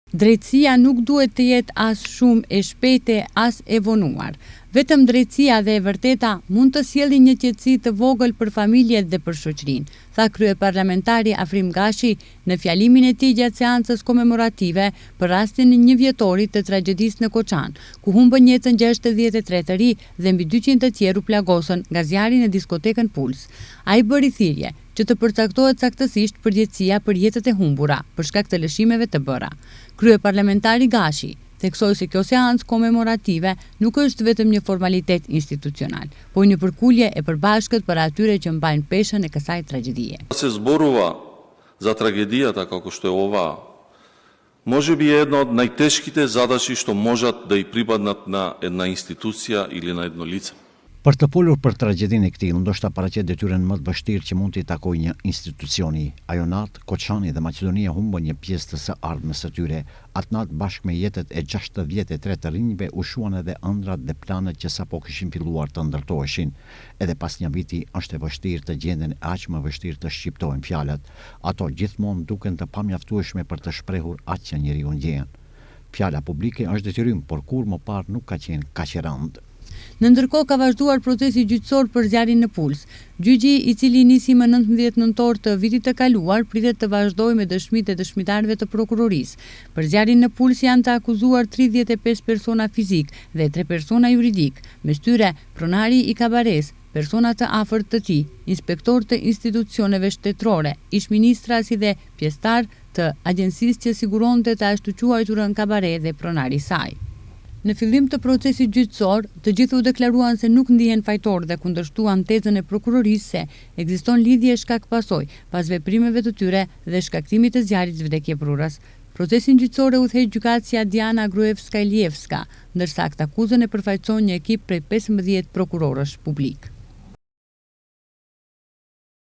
Drejtësia nuk duhet të jetë as shumë e shpejtë as e vonuar. Vetëm drejtësia dhe e vërteta mund të sjellin një qetësi të vogël për familjet dhe për shoqërinë, tha kryeparlamentari Afrim Gashi në fjalimin e tij gjatë seancës komemorative për rastin e 1 vjetorit të tragjedisë në Koçan, ku humbën jetën 63 të ri dhe mbi 200 të tjerë u plagosën nga zjarri në diskotekën Puls. Ai bëri thirrje që të përcaktohet saktësisht përgjegjësia për jetët e humbura për shkak të lëshimeve të bëra. Kryeparlamentari Gashi theksoi se kjo seancë komemorative nuk është vetëm një formalitet institucional, por një përkulje e përbashkët për atyre që mbajnë peshën e kësaj tragjedie. Se зборува за трагедијата како што е ова, можеби е една од најтешките задачи што можат да и припаднат на една институција или на едно лице. Për të folur për tragjedinë e këtij, ndoshta paraqet detyrën më të vështirë që mund t'i takojë një institucioni. Ajo natë, Koçani dhe Maqedonia humbën një pjesë të së ardhmës së tyre. Atë natë, bashkë me jetët e 63 të rinjve, u shuan edhe ëndrat dhe planet që sapo kishin filluar të ndërtoheshin. Edhe pas një viti, është e vështirë të gjenden aq më vështirë të shqiptojnë fjalët. Ato gjithmonë duken të pamjaftueshme për të shprehur atë që njeriu ndjen. Fjala publike është detyrim, por kur më parë nuk ka qenë kaq e rëndë. Në ndërkohë ka vazhduar procesi gjyqësor për zjarrin në Puls. Gjyqi, i cili nisi më 19 nëntor të vitit të kaluar, pritet të vazhdojë me dëshmitë e dëshmitarëve të prokurorisë. Për zjarrin në Puls janë të akuzuar 35 persona fizik dhe 3 persona juridik, mes tyre pronari i kabares, persona të afërt të tij, inspektor të institucioneve shtetërore, ish-ministra si dhe pjesëtar të agjencisë që siguronte të ashtu quajturën kabare dhe pronari i saj. Në fillim të procesit gjyqësor, të gjithë u deklaruan se nuk ndihen fajtor dhe kundërshtuan tezën e prokurorisë se ekziston lidhje shkak-pasojë pas veprimeve të tyre dhe shkaktimit të zjarrit vdekje prurës. Procesin gjyqësor e udhëheq gjykatësia Diana Gruevska-Ilievska, ndërsa këtë akuzën e përfaqëson një ekip prej 15 prokurorësh publik.